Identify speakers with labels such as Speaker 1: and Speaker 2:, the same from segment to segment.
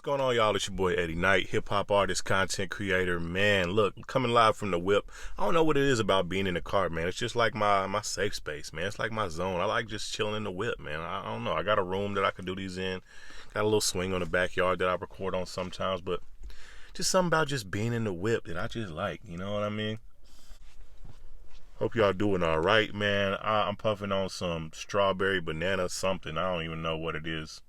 Speaker 1: What's going on, y'all? It's your boy Eddie Knight, hip-hop artist, content creator. Man, look, coming live from the whip. I don't know what it is about being in the car, man. It's just like my safe space, man. It's like my zone. I like just chilling in the whip, man. I don't know. I got a room that I can do these in. Got a little swing on the backyard that I record on sometimes, but just something about just being in the whip that I just like. You know what I mean? Hope y'all doing all right, man. I'm puffing on some strawberry banana something. I don't even know what it is.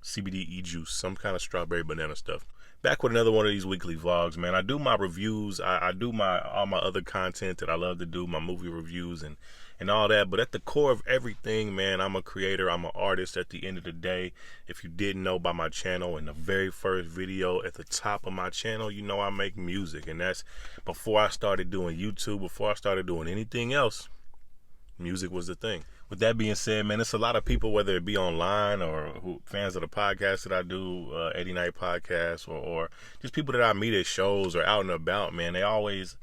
Speaker 1: CBD juice, some kind of strawberry banana stuff. Back with another one of these weekly vlogs, man. I do my reviews. I do all my other content that I love to do, my movie reviews and all that. But at the core of everything, man, I'm a creator. I'm an artist at the end of the day. If you didn't know by my channel, in the very first video at the top of my channel, you know I make music. And that's before I started doing YouTube, before I started doing anything else. Music was the thing. With that being said, man, it's a lot of people, whether it be online or fans of the podcast that I do, Eddie Knight podcast, or just people that I meet at shows or out and about, man, they always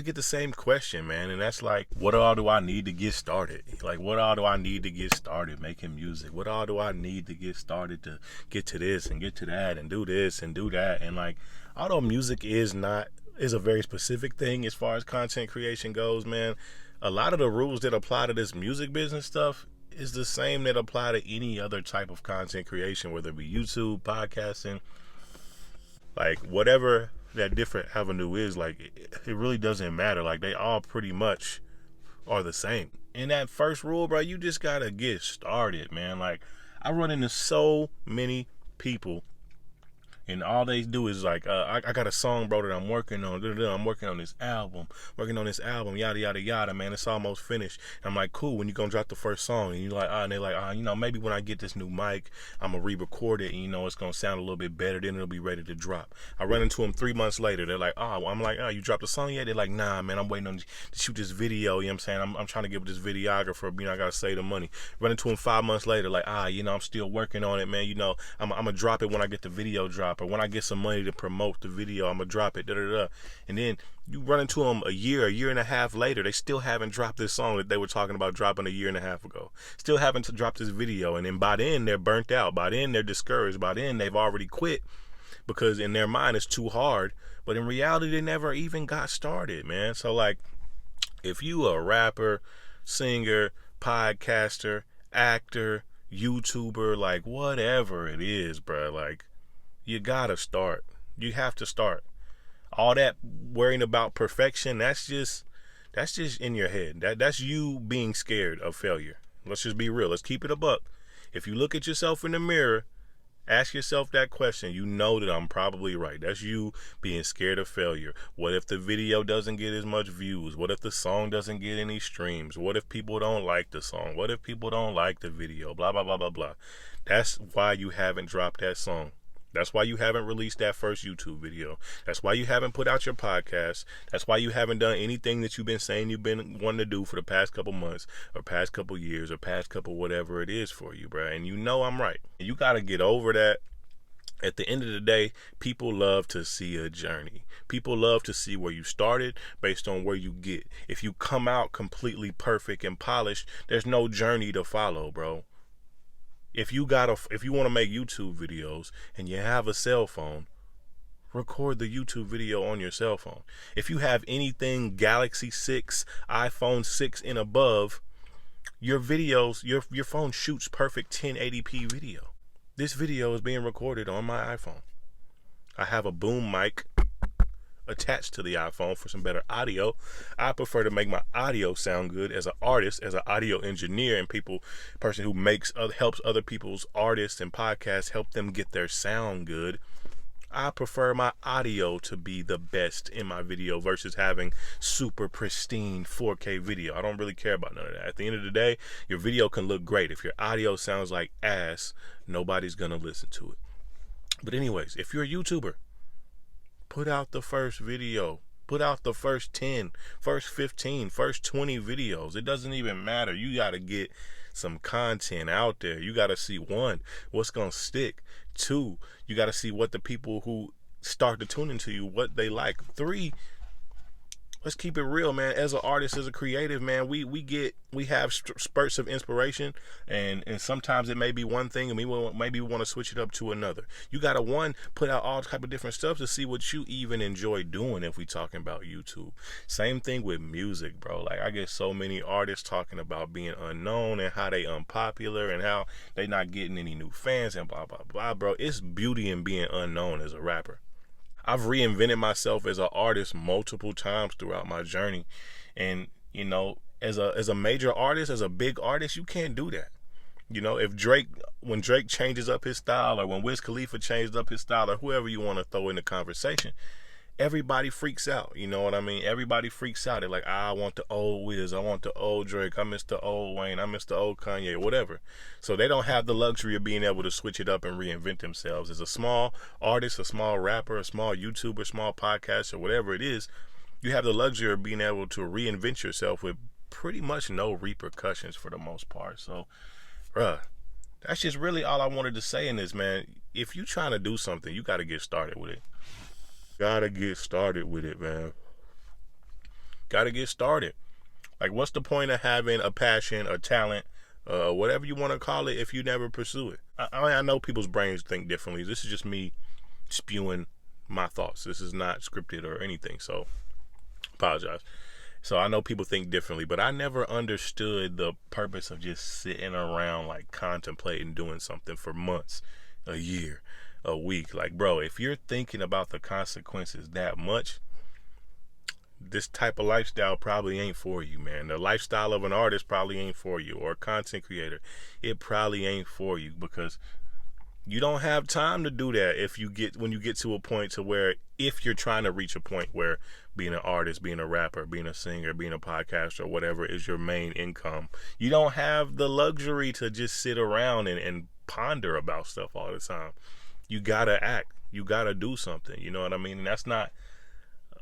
Speaker 1: get the same question, man, and that's like, what all do I need to get started? Like, what all do I need to get started making music? What all do I need to get started to get to this and get to that and do this and do that? And like, although music is a very specific thing as far as content creation goes, man, a lot of the rules that apply to this music business stuff is the same that apply to any other type of content creation, whether it be YouTube, podcasting, like whatever that different avenue is. Like, it really doesn't matter. Like, they all pretty much are the same. And that first rule, bro, you just gotta get started, man. Like, I run into so many people and all they do is like, I got a song, bro, that I'm working on. I'm working on this album, yada, yada, yada, man. It's almost finished. And I'm like, cool, when you gonna drop the first song? And you're like, and they're like, you know, maybe when I get this new mic, I'm gonna re-record it, and, you know, it's gonna sound a little bit better, then it'll be ready to drop. I run into them 3 months later. They're like, I'm like, you dropped the song yet? They're like, nah, man, I'm waiting on to shoot this video, you know what I'm saying? I'm trying to get with this videographer, you know, I gotta save the money. Run into them 5 months later, like, you know, I'm still working on it, man. You know, I'm gonna drop it when I get the video drop, or when I get some money to promote the video, I'm gonna drop it, and then you run into them a year and a half later, they still haven't dropped this song that they were talking about dropping a year and a half ago. Still haven't to drop this video, and then by then they're burnt out, by then they're discouraged, by then they've already quit because in their mind it's too hard, but in reality they never even got started, man. So like, if you a rapper, singer, podcaster, actor, YouTuber, like whatever it is, bro, like, you gotta start. You have to start. All that worrying about perfection, that's just in your head. That's you being scared of failure. Let's just be real. Let's keep it a buck. If you look at yourself in the mirror, ask yourself that question. You know that I'm probably right. That's you being scared of failure. What if the video doesn't get as much views? What if the song doesn't get any streams? What if people don't like the song? What if people don't like the video? Blah, blah, blah, blah, blah. That's why you haven't dropped that song. That's why you haven't released that first YouTube video. That's why you haven't put out your podcast. That's why you haven't done anything that you've been saying you've been wanting to do for the past couple months or past couple years or past couple whatever it is for you, bro. And you know I'm right. You got to get over that. At the end of the day, people love to see a journey. People love to see where you started based on where you get. If you come out completely perfect and polished, there's no journey to follow, bro. If you want to make YouTube videos and you have a cell phone, record the YouTube video on your cell phone. If you have anything Galaxy 6, iPhone 6 and above, your videos, your phone shoots perfect 1080p video. This video is being recorded on my iPhone. I have a boom mic attached to the iPhone for some better audio. I prefer to make my audio sound good as an artist, as an audio engineer, and person who helps other people's artists and podcasts help them get their sound good. I prefer my audio to be the best in my video versus having super pristine 4K video. I don't really care about none of that. At the end of the day, your video can look great. If your audio sounds like ass, nobody's gonna listen to it. But anyways, if you're a YouTuber, put out the first video. Put out the first 10, first 15, first 20 videos. It doesn't even matter. You got to get some content out there. You got to see, 1, what's going to stick. 2, you got to see what the people who start to tune into you, what they like. 3, let's keep it real, man. As an artist, as a creative, man, we have spurts of inspiration, and sometimes it may be one thing, and maybe we want to switch it up to another. You gotta put out all type of different stuff to see what you even enjoy doing. If we talking about YouTube, same thing with music, bro. Like, I get so many artists talking about being unknown and how they unpopular and how they not getting any new fans and blah blah blah, bro. It's beauty in being unknown as a rapper. I've reinvented myself as an artist multiple times throughout my journey. And, as a major artist, as a big artist, you can't do that. When Drake changes up his style, or when Wiz Khalifa changed up his style, or whoever you want to throw in the conversation, everybody freaks out. You know what I mean? Everybody freaks out. They're like, I want the old Wiz, I want the old Drake, I miss the old Wayne, I miss the old Kanye, whatever. So they don't have the luxury of being able to switch it up and reinvent themselves. As a small artist, a small rapper, a small YouTuber, small podcast, or whatever it is, you have the luxury of being able to reinvent yourself with pretty much no repercussions for the most part. So, that's just really all I wanted to say in this, man. If you're trying to do something, you got to get started with it. Gotta get started with it, man. Gotta get started. Like, what's the point of having a passion, a talent, whatever you want to call it, if you never pursue it? I know people's brains think differently. This is just me spewing my thoughts. This is not scripted or anything, so apologize. So I know people think differently, but I never understood the purpose of just sitting around, like, contemplating doing something for months, a year, a week. Like, bro, if you're thinking about the consequences that much, this type of lifestyle probably ain't for you, man. The lifestyle of an artist probably ain't for you, or a content creator. It probably ain't for you, because you don't have time to do that when you get to a point to where, if you're trying to reach a point where being an artist, being a rapper, being a singer, being a podcaster, whatever is your main income, you don't have the luxury to just sit around and ponder about stuff all the time. You gotta act. You gotta do something. You know what I mean? And that's not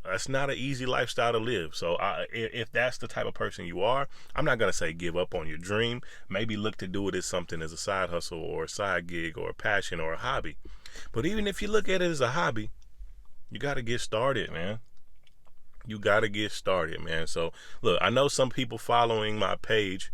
Speaker 1: an easy lifestyle to live. So if that's the type of person you are, I'm not gonna say give up on your dream. Maybe look to do it as something, as a side hustle or a side gig or a passion or a hobby. But even if you look at it as a hobby, you gotta get started, man. You gotta get started, man. So look, I know some people following my page,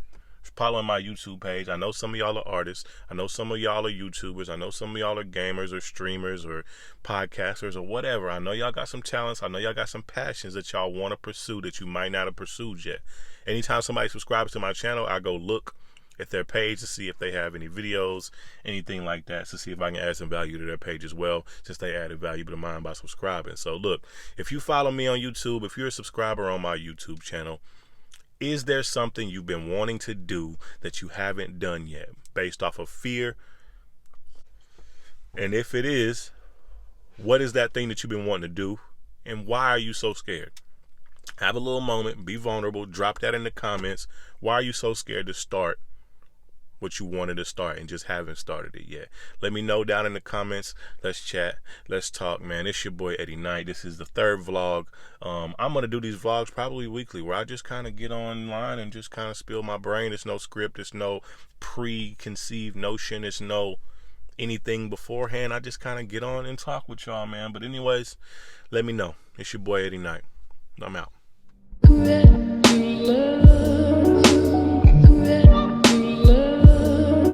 Speaker 1: following my YouTube page. I know some of y'all are artists. I know some of y'all are YouTubers. I know some of y'all are gamers or streamers or podcasters or whatever. I know y'all got some talents. I know y'all got some passions that y'all want to pursue that you might not have pursued yet. Anytime somebody subscribes to my channel, I go look at their page to see if they have any videos, anything like that, to see if I can add some value to their page as well, since they added value to mine by subscribing. So look, if you follow me on YouTube, if you're a subscriber on my YouTube channel, is there something you've been wanting to do that you haven't done yet, based off of fear? And if it is, what is that thing that you've been wanting to do, and why are you so scared? Have a little moment, be vulnerable, drop that in the comments. Why are you so scared to start what you wanted to start and just haven't started it yet? Let me know down in the comments. Let's chat. Let's talk, man. It's your boy Eddie Knight. This is the third vlog. I'm going to do these vlogs probably weekly, where I just kind of get online and just kind of spill my brain. It's no script. It's no preconceived notion. It's no anything beforehand. I just kind of get on and talk with y'all, man. But anyways, let me know. It's your boy Eddie Knight. I'm out.